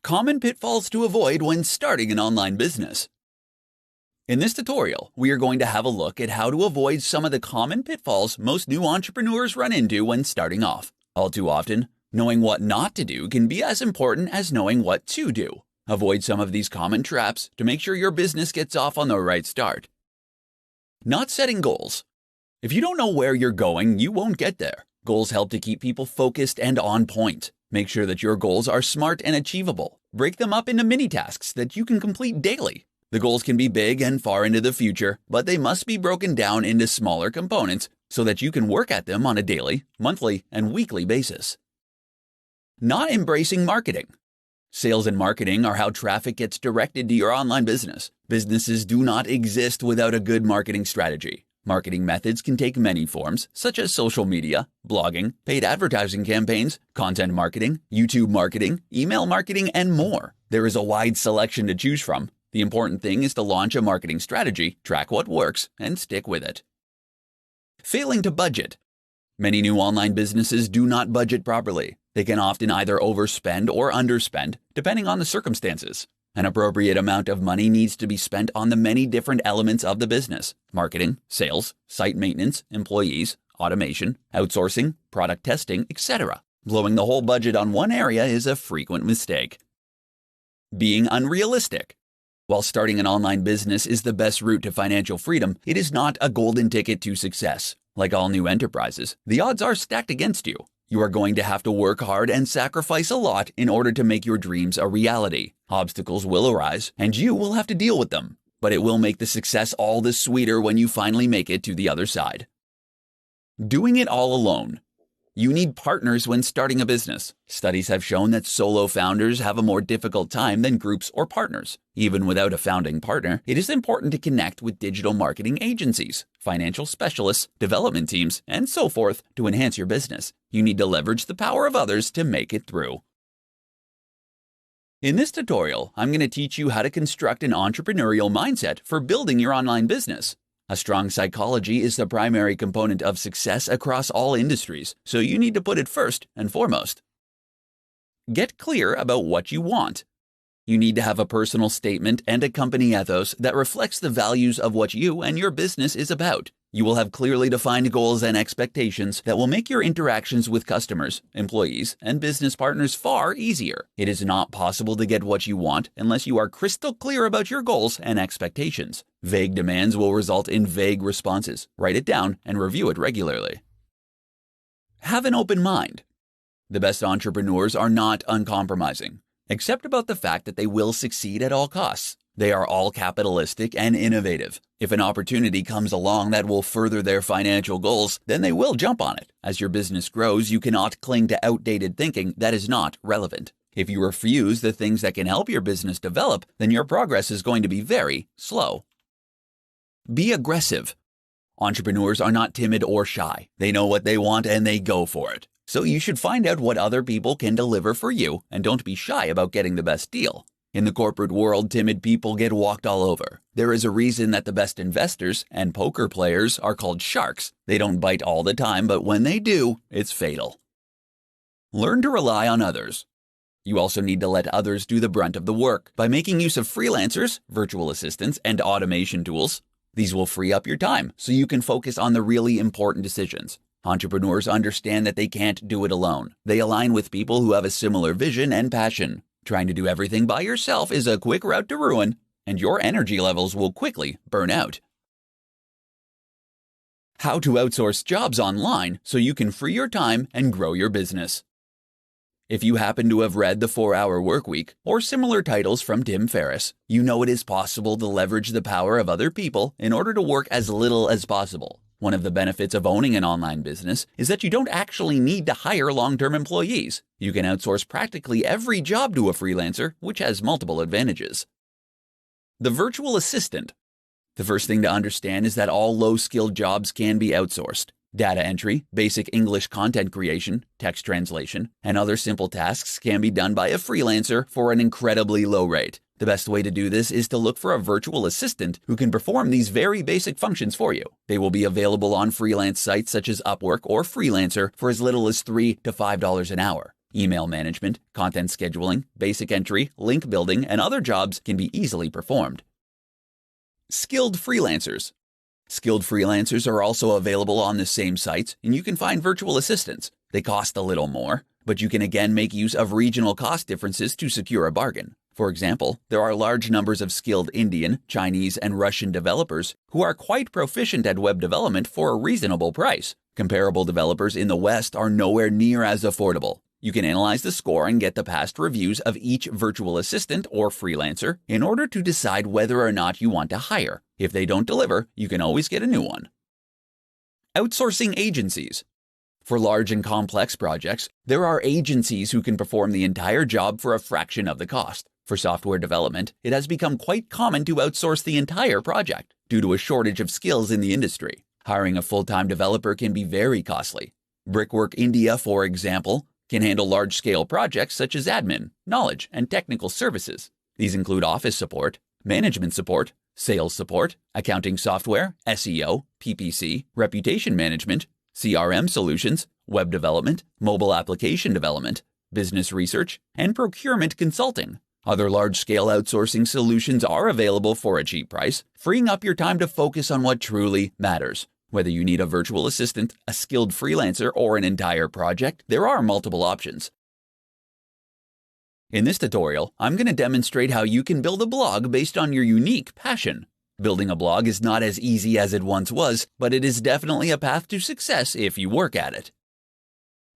Common pitfalls to avoid when starting an online business. In this tutorial, we are going to have a look at how to avoid some of the common pitfalls most new entrepreneurs run into when starting off. All too often, knowing what not to do can be as important as knowing what to do. Avoid some of these common traps to make sure your business gets off on the right start. Not setting goals. If you don't know where you're going, you won't get there. Goals help to keep people focused and on point. Make sure that your goals are smart and achievable. Break them up into mini tasks that you can complete daily. The goals can be big and far into the future, but they must be broken down into smaller components so that you can work at them on a daily, monthly, and weekly basis. Not embracing marketing. Sales and marketing are how traffic gets directed to your online business. Businesses do not exist without a good marketing strategy. Marketing methods can take many forms, such as social media, blogging, paid advertising campaigns, content marketing, YouTube marketing, email marketing, and more. There is a wide selection to choose from. The important thing is to launch a marketing strategy, track what works, and stick with it. Failing to budget. Many new online businesses do not budget properly. They can often either overspend or underspend, depending on the circumstances. An appropriate amount of money needs to be spent on the many different elements of the business: marketing, sales, site maintenance, employees, automation, outsourcing, product testing, etc. Blowing the whole budget on one area is a frequent mistake. Being unrealistic. While starting an online business is the best route to financial freedom, it is not a golden ticket to success. Like all new enterprises, the odds are stacked against you. You are going to have to work hard and sacrifice a lot in order to make your dreams a reality. Obstacles will arise, and you will have to deal with them. But it will make the success all the sweeter when you finally make it to the other side. Doing it all alone. You need partners when starting a business. Studies have shown that solo founders have a more difficult time than groups or partners. Even without a founding partner, it is important to connect with digital marketing agencies, financial specialists, development teams, and so forth to enhance your business. You need to leverage the power of others to make it through. In this tutorial, I'm going to teach you how to construct an entrepreneurial mindset for building your online business. A strong psychology is the primary component of success across all industries, so you need to put it first and foremost. Get clear about what you want. You need to have a personal statement and a company ethos that reflects the values of what you and your business is about. You will have clearly defined goals and expectations that will make your interactions with customers, employees, and business partners far easier. It is not possible to get what you want unless you are crystal clear about your goals and expectations. Vague demands will result in vague responses. Write it down and review it regularly. Have an open mind. The best entrepreneurs are not uncompromising, except about the fact that they will succeed at all costs. They are all capitalistic and innovative. If an opportunity comes along that will further their financial goals, then they will jump on it. As your business grows, you cannot cling to outdated thinking that is not relevant. If you refuse the things that can help your business develop, then your progress is going to be very slow. Be aggressive. Entrepreneurs are not timid or shy. They know what they want and they go for it. So you should find out what other people can deliver for you and don't be shy about getting the best deal. In the corporate world, timid people get walked all over. There is a reason that the best investors and poker players are called sharks. They don't bite all the time, but when they do, it's fatal. Learn to rely on others. You also need to let others do the brunt of the work by making use of freelancers, virtual assistants, and automation tools. These will free up your time so you can focus on the really important decisions. Entrepreneurs understand that they can't do it alone. They align with people who have a similar vision and passion. Trying to do everything by yourself is a quick route to ruin, and your energy levels will quickly burn out. How to outsource jobs online so you can free your time and grow your business. If you happen to have read The 4-Hour Workweek or similar titles from Tim Ferriss, you know it is possible to leverage the power of other people in order to work as little as possible. One of the benefits of owning an online business is that you don't actually need to hire long-term employees. You can outsource practically every job to a freelancer, which has multiple advantages. The virtual assistant. The first thing to understand is that all low-skilled jobs can be outsourced. Data entry, basic English content creation, text translation, and other simple tasks can be done by a freelancer for an incredibly low rate. The best way to do this is to look for a virtual assistant who can perform these very basic functions for you. They will be available on freelance sites such as Upwork or Freelancer for as little as $3 to $5 an hour. Email management, content scheduling, basic entry, link building, and other jobs can be easily performed. Skilled freelancers. Skilled freelancers are also available on the same sites, and you can find virtual assistants. They cost a little more, but you can again make use of regional cost differences to secure a bargain. For example, there are large numbers of skilled Indian, Chinese, and Russian developers who are quite proficient at web development for a reasonable price. Comparable developers in the West are nowhere near as affordable. You can analyze the score and get the past reviews of each virtual assistant or freelancer in order to decide whether or not you want to hire. If they don't deliver, you can always get a new one. Outsourcing agencies. For large and complex projects, there are agencies who can perform the entire job for a fraction of the cost. For software development, it has become quite common to outsource the entire project due to a shortage of skills in the industry. Hiring a full-time developer can be very costly. Brickwork India, for example, can handle large-scale projects such as admin, knowledge, and technical services. These include office support, management support, sales support, accounting software, SEO, PPC, reputation management, CRM solutions, web development, mobile application development, business research, and procurement consulting. Other large-scale outsourcing solutions are available for a cheap price, freeing up your time to focus on what truly matters. Whether you need a virtual assistant, a skilled freelancer, or an entire project, there are multiple options. In this tutorial, I'm going to demonstrate how you can build a blog based on your unique passion. Building a blog is not as easy as it once was, but it is definitely a path to success if you work at it.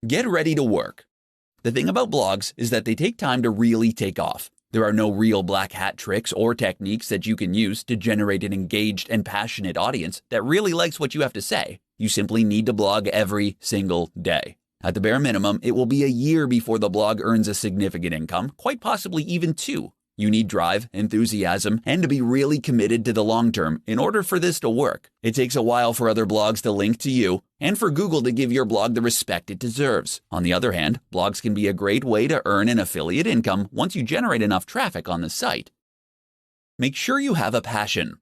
Get ready to work. The thing about blogs is that they take time to really take off. There are no real black hat tricks or techniques that you can use to generate an engaged and passionate audience that really likes what you have to say. You simply need to blog every single day. At the bare minimum, it will be a year before the blog earns a significant income, quite possibly even 2. You need drive, enthusiasm, and to be really committed to the long term in order for this to work. It takes a while for other blogs to link to you and for Google to give your blog the respect it deserves. On the other hand, blogs can be a great way to earn an affiliate income once you generate enough traffic on the site. Make sure you have a passion.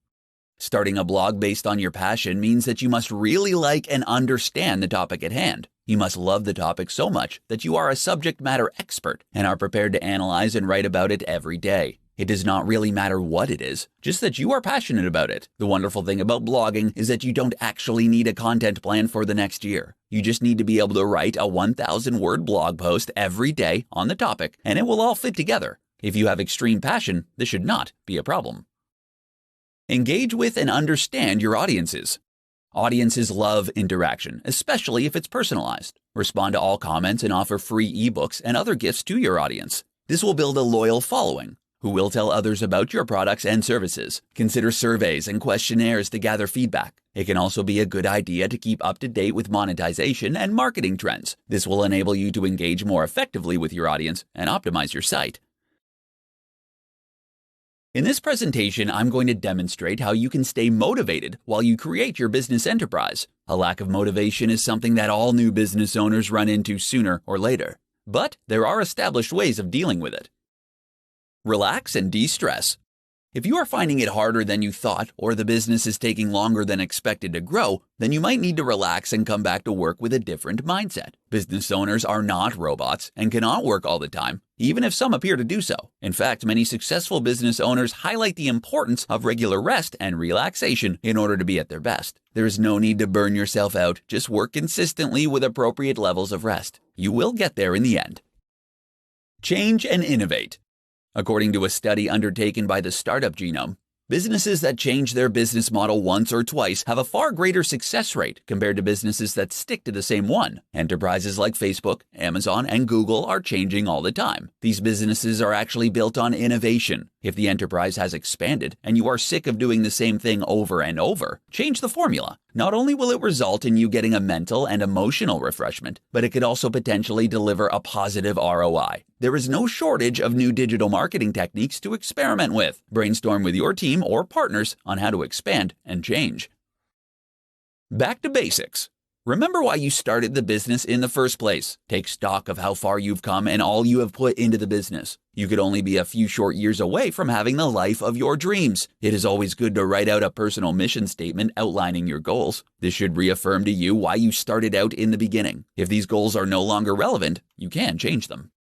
Starting a blog based on your passion means that you must really like and understand the topic at hand. You must love the topic so much that you are a subject matter expert and are prepared to analyze and write about it every day. It does not really matter what it is, just that you are passionate about it. The wonderful thing about blogging is that you don't actually need a content plan for the next year. You just need to be able to write a 1,000-word blog post every day on the topic, and it will all fit together. If you have extreme passion, this should not be a problem. Engage with and understand your audiences. Audiences love interaction, especially if it's personalized. Respond to all comments and offer free ebooks and other gifts to your audience. This will build a loyal following who will tell others about your products and services. Consider surveys and questionnaires to gather feedback. It can also be a good idea to keep up to date with monetization and marketing trends. This will enable you to engage more effectively with your audience and optimize your site. In this presentation, I'm going to demonstrate how you can stay motivated while you create your business enterprise. A lack of motivation is something that all new business owners run into sooner or later, but there are established ways of dealing with it. Relax and de-stress. If you are finding it harder than you thought, or the business is taking longer than expected to grow, then you might need to relax and come back to work with a different mindset. Business owners are not robots and cannot work all the time, even if some appear to do so. In fact, many successful business owners highlight the importance of regular rest and relaxation in order to be at their best. There is no need to burn yourself out, just work consistently with appropriate levels of rest. You will get there in the end. Change and innovate. According to a study undertaken by the Startup Genome, businesses that change their business model once or twice have a far greater success rate compared to businesses that stick to the same one. Enterprises like Facebook, Amazon, and Google are changing all the time. These businesses are actually built on innovation. If the enterprise has expanded and you are sick of doing the same thing over and over, change the formula. Not only will it result in you getting a mental and emotional refreshment, but it could also potentially deliver a positive ROI. There is no shortage of new digital marketing techniques to experiment with. Brainstorm with your team or partners on how to expand and change. Back to basics. Remember why you started the business in the first place. Take stock of how far you've come and all you have put into the business. You could only be a few short years away from having the life of your dreams. It is always good to write out a personal mission statement outlining your goals. This should reaffirm to you why you started out in the beginning. If these goals are no longer relevant, you can change them.